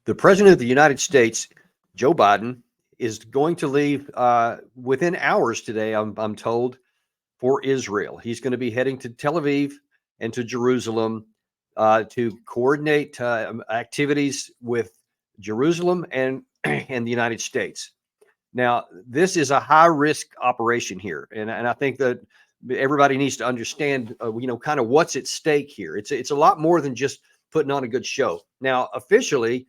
The President of the United States, Joe Biden, is going to leave within hours today, I'm told, for Israel. He's going to be heading to Tel Aviv and to Jerusalem to coordinate activities with Jerusalem and and the United States. Now, this is a high risk operation here, and I think that everybody needs to understand, kind of what's at stake here. It's a lot more than just putting on a good show. Now, officially,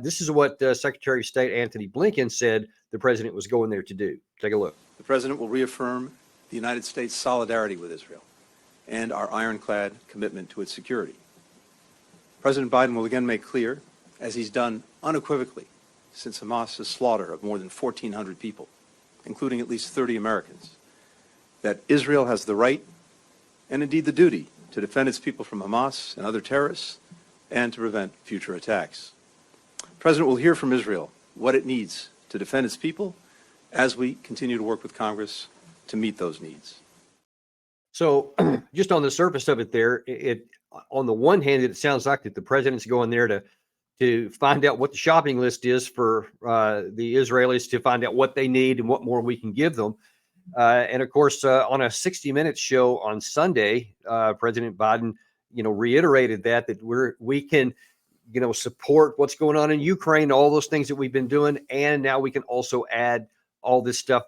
this is what Secretary of State Antony Blinken said the president was going there to do. Take a look. The president will reaffirm the United States' solidarity with Israel and our ironclad commitment to its security. President Biden will again make clear, as he's done unequivocally since Hamas's slaughter of more than 1,400 people, including at least 30 Americans, that Israel has the right and indeed the duty to defend its people from Hamas and other terrorists and to prevent future attacks. The President will hear from Israel what it needs to defend its people as we continue to work with Congress to meet those needs. So just on the surface of it there, it on the one hand, it sounds like that the president's going there to find out what the shopping list is for the Israelis, to find out what they need and what more we can give them. And of course, on a 60 Minutes show on Sunday, President Biden, reiterated that we can, support what's going on in Ukraine, all those things that we've been doing. And now we can also add all this stuff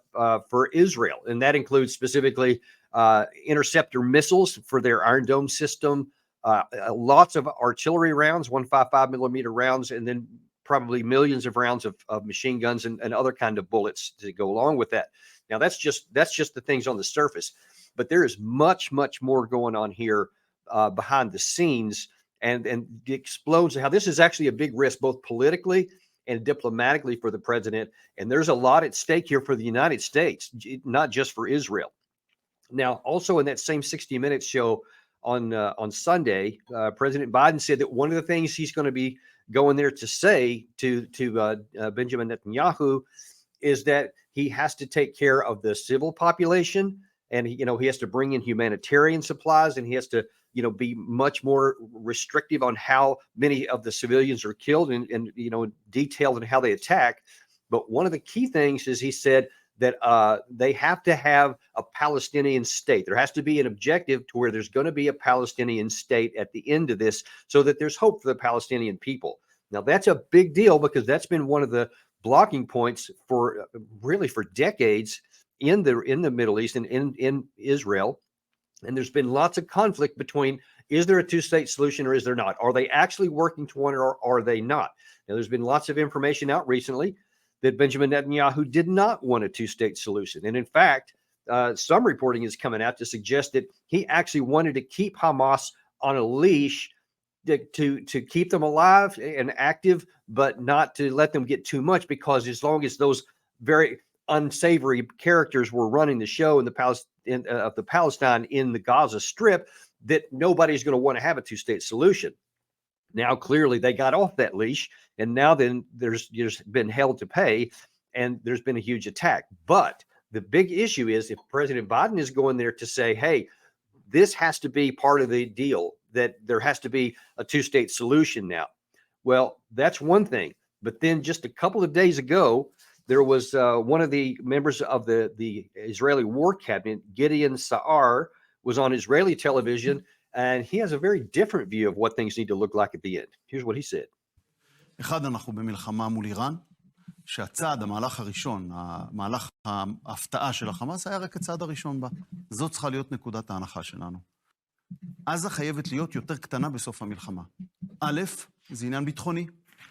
for Israel. And that includes specifically interceptor missiles for their Iron Dome system, lots of artillery rounds, 155 millimeter rounds, and then probably millions of rounds of machine guns and other kind of bullets to go along with that. Now, that's just the things on the surface, but there is much, much more going on here behind the scenes, and the explodes. How this is actually a big risk, both politically and diplomatically, for the president. And there's a lot at stake here for the United States, not just for Israel. Now, also in that same 60 Minutes show on Sunday, President Biden said that one of the things he's going to be going there to say to Benjamin Netanyahu is that he has to take care of the civil population, and he has to bring in humanitarian supplies, and he has to be much more restrictive on how many of the civilians are killed and detailed in how they attack. But one of the key things is he said that they have to have a Palestinian state. There has to be an objective to where there's going to be a Palestinian state at the end of this, so that there's hope for the Palestinian people. Now, that's a big deal, because that's been one of the blocking points for decades in the Middle East and in Israel. And there's been lots of conflict between, is there a two-state solution or is there not? Are they actually working toward it, or are they not? Now, there's been lots of information out recently that Benjamin Netanyahu did not want a two-state solution. And in fact, some reporting is coming out to suggest that he actually wanted to keep Hamas on a leash to keep them alive and active, but not to let them get too much, because as long as those very unsavory characters were running the show in the Palestine in the Gaza Strip, that nobody's going to want to have a two-state solution. Now, clearly, they got off that leash, and now then there's been hell to pay, and there's been a huge attack. But the big issue is, if President Biden is going there to say, hey, this has to be part of the deal, that there has to be a two-state solution now. Well, that's one thing. But then just a couple of days ago, there was one of the members of the Israeli war cabinet, Gideon Sa'ar, was on Israeli television, and he has a very different view of what things need to look like at the end. Here's what he said. אחד, אנחנו במלחמה מול איראן, שהצעד, המהלך הראשון, המהלך ההפתעה של החמאס, היה רק הצעד הראשון בה. זאת צריכה להיות נקודת ההנחה שלנו. עזה חייבת להיות יותר קטנה בסוף המלחמה. א', זה עניין ביטחוני.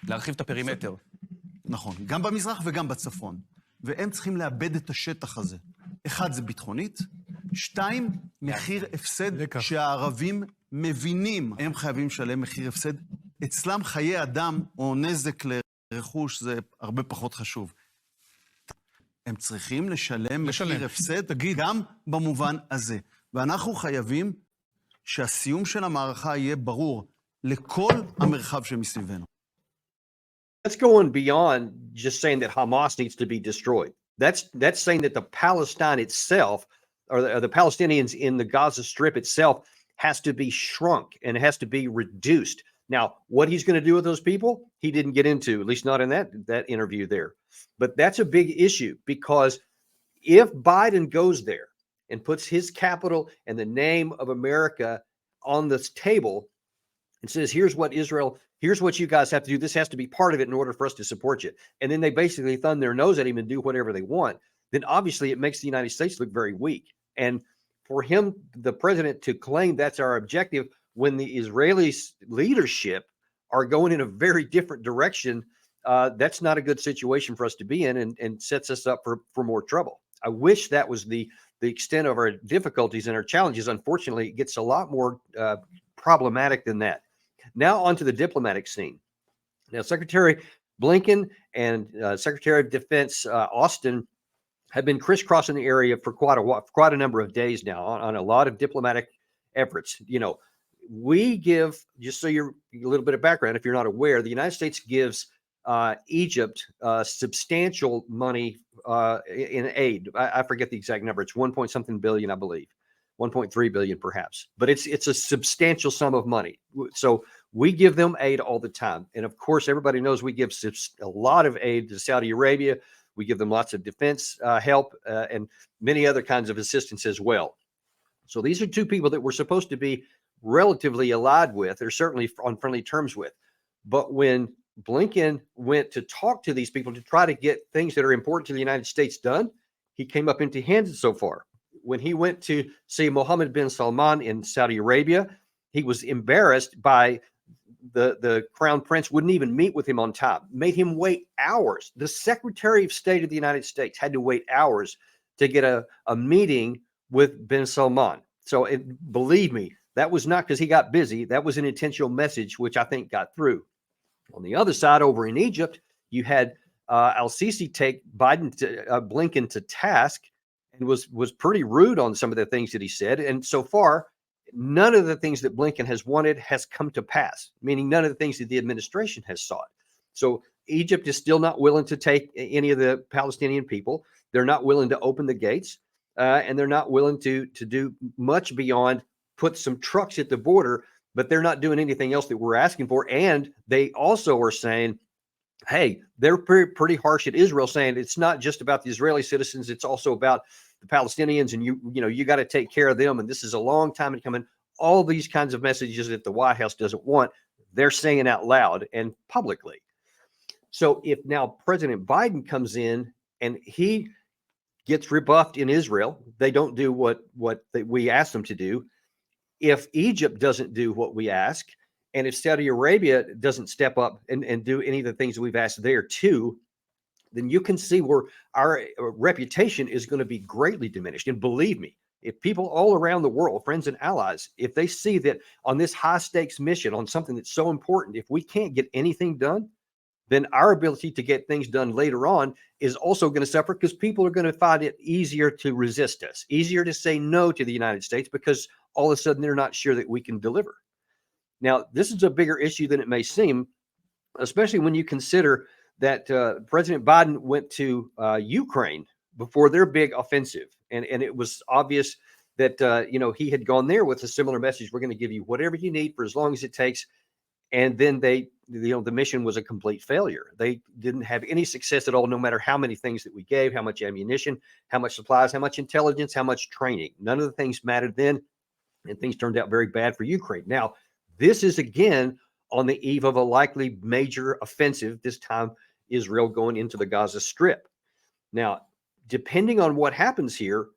להרחיב את הפרימטר. נכון, גם במזרח וגם בצפון. והם צריכים לאבד את השטח הזה. אחד, זה ביטחונית. שתיים, מחיר הפסד שהערבים מבינים. הם חייבים לשלם מחיר הפסד. אצלם חיי אדם או נזק לרכוש זה הרבה פחות חשוב. הם צריכים לשלם מחיר הפסד גם במובן הזה. ואנחנו חייבים שהסיום של המערכה יהיה ברור לכל המרחב שמסביבנו. That's going beyond just saying that Hamas needs to be destroyed. That's saying that the Palestine itself, or the Palestinians in the Gaza Strip itself, has to be shrunk and has to be reduced. Now, what he's going to do with those people, he didn't get into, at least not in that interview there. But that's a big issue, because if Biden goes there and puts his capital and the name of America on this table and says, here's what you guys have to do. This has to be part of it in order for us to support you. And then they basically thumb their nose at him and do whatever they want. Then obviously it makes the United States look very weak. And for him, the president, to claim that's our objective when the Israeli leadership are going in a very different direction, that's not a good situation for us to be in, and sets us up for more trouble. I wish that was the extent of our difficulties and our challenges. Unfortunately, it gets a lot more problematic than that. Now onto the diplomatic scene. Now, Secretary Blinken and Secretary of Defense Austin have been crisscrossing the area for quite a number of days now on a lot of diplomatic efforts. You know, we give, just so you're a little bit of background, if you're not aware, the United States gives Egypt substantial money in aid. I forget the exact number. It's 1 point something billion, I believe. 1.3 billion perhaps, but it's a substantial sum of money. So we give them aid all the time. And of course, everybody knows we give a lot of aid to Saudi Arabia. We give them lots of defense help and many other kinds of assistance as well. So these are two people that we're supposed to be relatively allied with, or certainly on friendly terms with. But when Blinken went to talk to these people to try to get things that are important to the United States done, he came up empty-handed so far. When he went to see Mohammed bin Salman in Saudi Arabia, he was embarrassed by the crown prince wouldn't even meet with him on time, made him wait hours. The Secretary of State of the United States had to wait hours to get a meeting with bin Salman. So believe me, that was not because he got busy. That was an intentional message, which I think got through. On the other side, over in Egypt, you had al-Sisi take Blinken to task, and was pretty rude on some of the things that he said. And so far, none of the things that Blinken has wanted has come to pass, meaning none of the things that the administration has sought. So Egypt is still not willing to take any of the Palestinian people. They're not willing to open the gates, and they're not willing to do much beyond put some trucks at the border, but they're not doing anything else that we're asking for. And they also are saying, hey, they're pretty harsh at Israel, saying it's not just about the Israeli citizens, it's also about the Palestinians, and you got to take care of them. And this is a long time coming. All these kinds of messages that the White House doesn't want, they're saying out loud and publicly. So if now President Biden comes in and he gets rebuffed in Israel, they don't do what we asked them to do. If Egypt doesn't do what we ask, and if Saudi Arabia doesn't step up and do any of the things that we've asked there too, then you can see where our reputation is going to be greatly diminished. And believe me, if people all around the world, friends and allies, if they see that on this high stakes mission, on something that's so important, if we can't get anything done, then our ability to get things done later on is also going to suffer, because people are going to find it easier to resist us, easier to say no to the United States, because all of a sudden they're not sure that we can deliver. Now, this is a bigger issue than it may seem, especially when you consider that President Biden went to Ukraine before their big offensive. And it was obvious that, he had gone there with a similar message. We're going to give you whatever you need for as long as it takes. And then the mission was a complete failure. They didn't have any success at all, no matter how many things that we gave, how much ammunition, how much supplies, how much intelligence, how much training. None of the things mattered then. And things turned out very bad for Ukraine. Now, this is again on the eve of a likely major offensive, this time Israel going into the Gaza Strip. Now, depending on what happens here,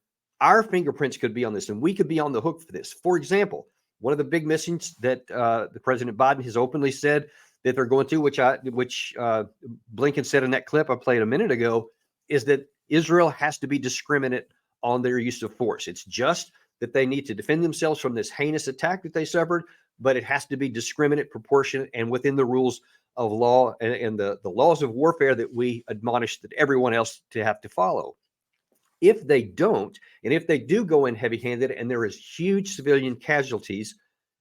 our fingerprints could be on this, and we could be on the hook for this. For example, one of the big missions that the President Biden has openly said that they're going to, which Blinken said in that clip I played a minute ago, is that Israel has to be discriminate on their use of force. It's just that they need to defend themselves from this heinous attack that they suffered, but it has to be discriminate, proportionate, and within the rules of law and the laws of warfare that we admonish that everyone else to have to follow. If they don't, and if they do go in heavy-handed and there is huge civilian casualties,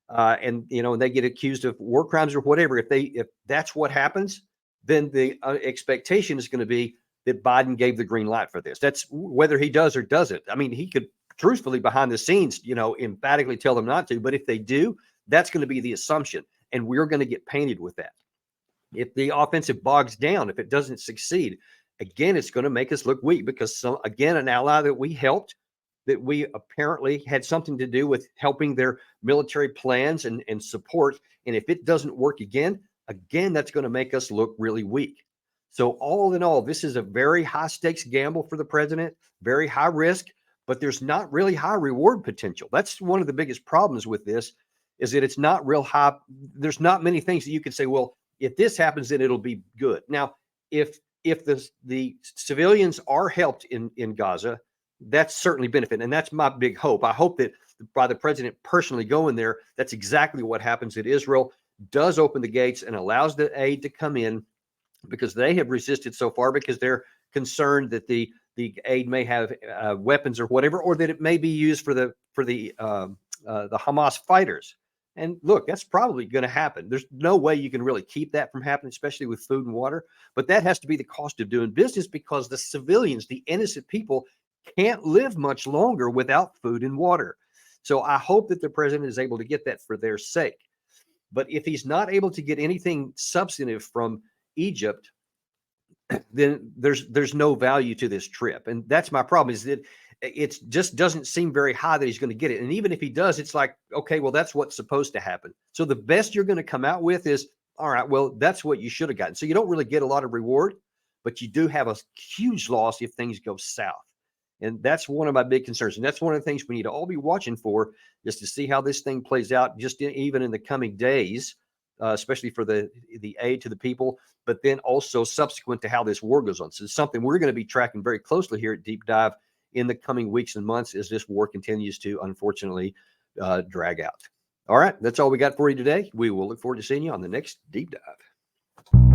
and they get accused of war crimes or whatever, if that's what happens, then the expectation is going to be that Biden gave the green light for this. That's whether he does or doesn't. I mean, he could truthfully behind the scenes, emphatically tell them not to, but if they do, that's going to be the assumption. and we're going to get painted with that. If the offensive bogs down, if it doesn't succeed, again, it's going to make us look weak because, again, an ally that we helped, that we apparently had something to do with helping their military plans and support. And if it doesn't work again, that's going to make us look really weak. So all in all, this is a very high stakes gamble for the president, very high risk, but there's not really high reward potential. That's one of the biggest problems with this, is that it's not real high. There's not many things that you can say, well, if this happens, then it'll be good. Now, if the civilians are helped in Gaza, that's certainly benefit. And that's my big hope. I hope that by the president personally going there, that's exactly what happens, that Israel does open the gates and allows the aid to come in, because they have resisted so far because they're concerned that the aid may have weapons or whatever, or that it may be used for the Hamas fighters. And look, that's probably going to happen. There's no way you can really keep that from happening, especially with food and water. But that has to be the cost of doing business, because the civilians, the innocent people, can't live much longer without food and water. So I hope that the president is able to get that for their sake. But if he's not able to get anything substantive from Egypt, then there's no value to this trip. And that's my problem, is that it just doesn't seem very high that he's going to get it. And even if he does, it's like, okay, well, that's what's supposed to happen. So the best you're going to come out with is, all right, well, that's what you should have gotten. So you don't really get a lot of reward, but you do have a huge loss if things go south. And that's one of my big concerns. And that's one of the things we need to all be watching for, just to see how this thing plays out, just even in the coming days, especially for the aid to the people, but then also subsequent to how this war goes on. So it's something we're going to be tracking very closely here at Deep Dive in the coming weeks and months as this war continues to, unfortunately, drag out. All right, that's all we got for you today. We will look forward to seeing you on the next Deep Dive.